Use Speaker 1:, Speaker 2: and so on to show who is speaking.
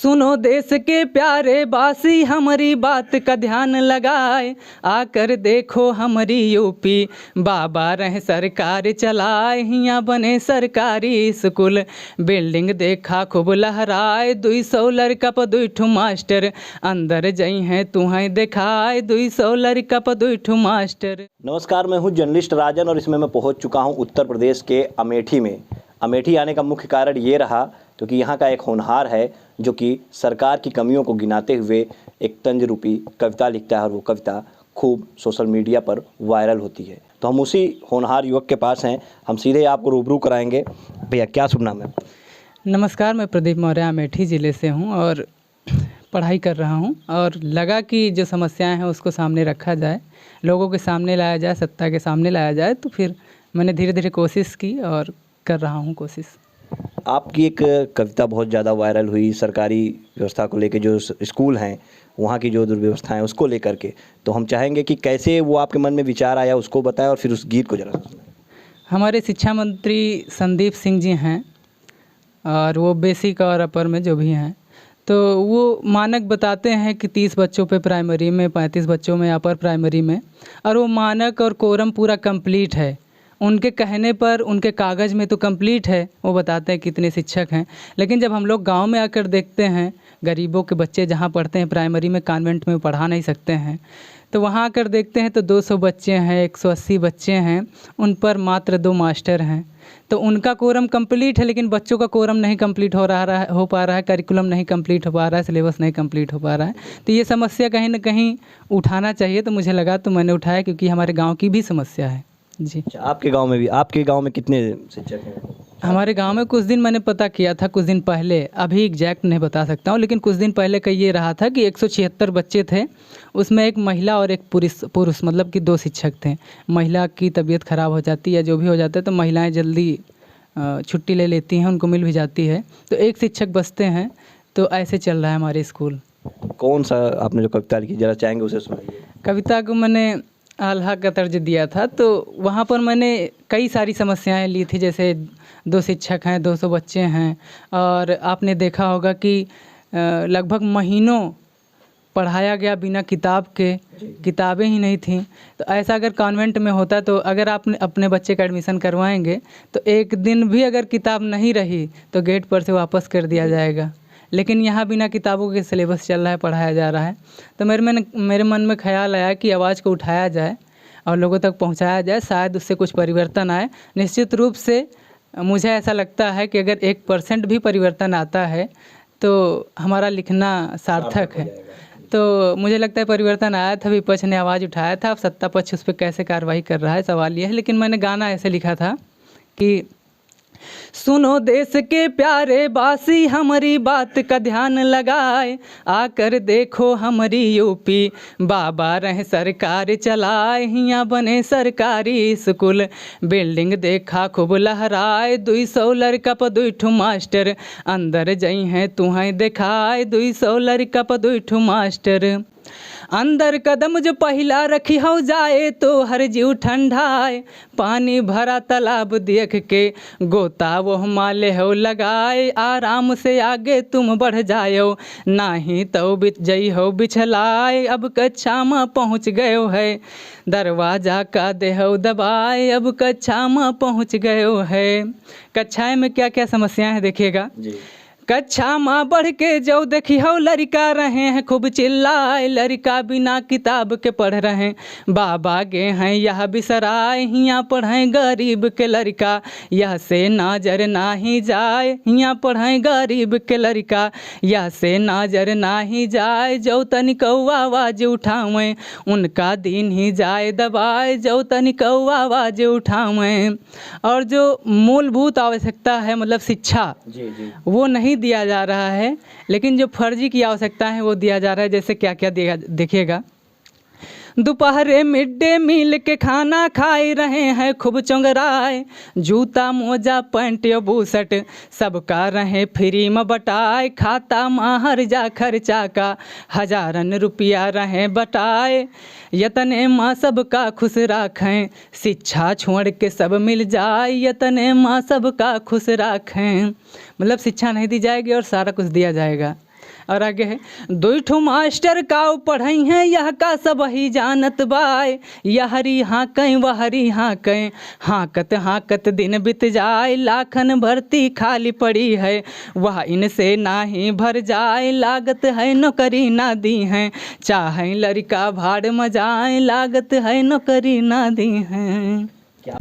Speaker 1: सुनो देश के प्यारे बासी हमारी बात का ध्यान लगाए, आकर देखो हमारी यूपी बाबा रहे सरकार चलाए। हियाँ बने सरकारी स्कूल बिल्डिंग देखा खूब लहराए, 200 लड़का पर 2 मास्टर अंदर जई हैं तुम्हें दिखाए, 200 लड़का पर 2 मास्टर।
Speaker 2: नमस्कार, मैं हूं जर्नलिस्ट राजन और इसमें मैं पहुंच चुका हूं उत्तर प्रदेश के अमेठी में। अमेठी आने का मुख्य कारण ये रहा क्योंकि यहाँ का एक होनहार है जो कि सरकार की कमियों को गिनाते हुए एक तंज रूपी कविता लिखता है और वो कविता खूब सोशल मीडिया पर वायरल होती है। तो हम उसी होनहार युवक के पास हैं, हम सीधे आपको रूबरू कराएंगे। भैया क्या शुभ नाम है?
Speaker 1: नमस्कार, मैं प्रदीप मौर्य अमेठी ज़िले से हूँ और पढ़ाई कर रहा हूँ और लगा कि जो समस्याएं हैं उसको सामने रखा जाए, लोगों के सामने लाया जाए, सत्ता के सामने लाया जाए। तो फिर मैंने धीरे धीरे कोशिश की और कर रहा हूँ कोशिश।
Speaker 2: आपकी एक कविता बहुत ज़्यादा वायरल हुई सरकारी व्यवस्था को लेकर, जो स्कूल हैं वहाँ की जो दुर्व्यवस्था है उसको लेकर के। तो हम चाहेंगे कि कैसे वो आपके मन में विचार आया उसको बताएं और फिर उस गीत को जरा सुनाएं।
Speaker 1: हमारे शिक्षा मंत्री संदीप सिंह जी हैं और वो बेसिक और अपर में जो भी हैं, तो वो मानक बताते हैं कि 30 बच्चों पे प्राइमरी में, 35 बच्चों में अपर प्राइमरी में, और वो मानक और कोरम पूरा कंप्लीट है। उनके कहने पर उनके कागज़ में तो कंप्लीट है, वो बताते हैं कितने शिक्षक हैं। लेकिन जब हम लोग गांव में आकर देखते हैं, गरीबों के बच्चे जहां पढ़ते हैं प्राइमरी में, कॉन्वेंट में पढ़ा नहीं सकते हैं, तो वहां आकर देखते हैं तो 200 बच्चे हैं, 180 बच्चे हैं, उन पर मात्र 2 मास्टर हैं। तो उनका कोरम कंप्लीट है लेकिन बच्चों का कोरम नहीं कंप्लीट हो पा रहा है, करिकुलम नहीं कंप्लीट हो पा रहा है, सिलेबस नहीं कंप्लीट हो पा रहा है। तो ये समस्या कहीं ना कहीं उठाना चाहिए, तो मुझे लगा तो मैंने उठाया क्योंकि हमारे गाँव की भी समस्या है जी।
Speaker 2: आपके गांव में कितने शिक्षक हैं?
Speaker 1: हमारे गांव में कुछ दिन मैंने पता किया था, कुछ दिन पहले, अभी एग्जैक्ट नहीं बता सकता हूँ, लेकिन कुछ दिन पहले का ये रहा था कि 176 बच्चे थे, उसमें एक महिला और एक पुरुष मतलब कि 2 शिक्षक थे। महिला की तबीयत ख़राब हो जाती है, जो भी हो जाता है, तो महिलाएं जल्दी छुट्टी ले लेती हैं, उनको मिल भी जाती है, तो एक शिक्षक बचते हैं। तो ऐसे चल रहा है हमारे स्कूल।
Speaker 2: कौन सा आपने जो कविता लिखी जरा चाहेंगे उसे सुनाइए।
Speaker 1: कविता को मैंने आल्हा का तर्ज दिया था, तो वहाँ पर मैंने कई सारी समस्याएं ली थी, जैसे 2 शिक्षक हैं, 200 बच्चे हैं, और आपने देखा होगा कि लगभग महीनों पढ़ाया गया बिना किताब के, किताबें ही नहीं थीं। तो ऐसा अगर कॉन्वेंट में होता, तो अगर आप अपने बच्चे का एडमिशन करवाएंगे तो एक दिन भी अगर किताब नहीं रही तो गेट पर से वापस कर दिया जाएगा। लेकिन यहाँ बिना किताबों के सिलेबस चल रहा है, पढ़ाया जा रहा है। तो मेरे मन में ख्याल आया कि आवाज़ को उठाया जाए और लोगों तक पहुँचाया जाए, शायद उससे कुछ परिवर्तन आए। निश्चित रूप से मुझे ऐसा लगता है कि अगर 1% भी परिवर्तन आता है तो हमारा लिखना सार्थक है। तो मुझे लगता है परिवर्तन आया था, विपक्ष ने आवाज़ उठाया था, अब सत्ता पक्ष उस पर कैसे कार्रवाई कर रहा है, सवाल ये है। लेकिन मैंने गाना ऐसे लिखा था कि सुनो देश के प्यारे बासी हमारी बात का ध्यान लगाए, आकर देखो हमारी यूपी बाबा रहे सरकार चलाए। हियाँ बने सरकारी स्कूल बिल्डिंग देखा खूब लहराए, 200 लड़का पर 2 मास्टर अंदर जई हैं तुम्हें दिखाए, 200 लड़का पर 2 मास्टर। अंदर कदम जो पहिला रखी हो जाए तो हर जीव ठंडाए, पानी भरा तालाब देख के गोता वो माले हो लगाए, आराम से आगे तुम बढ़ जाओ नाही तो बिच जई हो बिछलाए। अब कक्षा में पहुँच गए है दरवाजा का देहो दबाए, अब कक्षा में पहुँच गए है। कक्षाएं में क्या क्या समस्याएं हैं देखिएगा। कक्षा माँ बढ़ के जो देखी हो लड़का रहे हैं खूब चिल्लाए, लड़का बिना किताब के पढ़ रहे हैं, बाबा गे हैं यह बिसराए, हियाँ पढ़ें गरीब के लड़का यह से नजर ना ही जाए, हियाँ पढ़ें गरीब के लड़का यह से नजर ना ही जाए, जो तनिको आवाज उठावें उनका दिन ही जाए दबाए, जो तनिको आवाज उठावें। और जो मूलभूत आवश्यकता है मतलब शिक्षा, वो नहीं दिया जा रहा है, लेकिन जो फर्जी की आवश्यकता है वो दिया जा रहा है। जैसे क्या क्या दिया देखिएगा। दोपहरे मिड डे मील के खाना खाए रहे हैं खूब चोंगराए, जूता मोजा पैंट या बूसट सबका रहे फ्री में बटाए, खाता माहर जा खर्चा का हजारन रुपया रहे बटाए, यतने माँ सबका खुश राखें शिक्षा छोड़ के सब मिल जाए, यतने माँ सबका खुश राखें। मतलब शिक्षा नहीं दी जाएगी और सारा कुछ दिया जाएगा। और आगे है, दो ठो मास्टर का पढ़ाई है यह का सब ही जानत बाय, यहरी हाँ कहीं वहरी हाँ कहीं, हाँकत हाँकत दिन बीत जाए, लाखन भर्ती खाली पड़ी है, वह इनसे ना ही भर जाए, लागत है नौकरी ना दी है, चाहे लड़का भाड़ मजाए, लागत है नौकरी ना दी है।
Speaker 2: क्या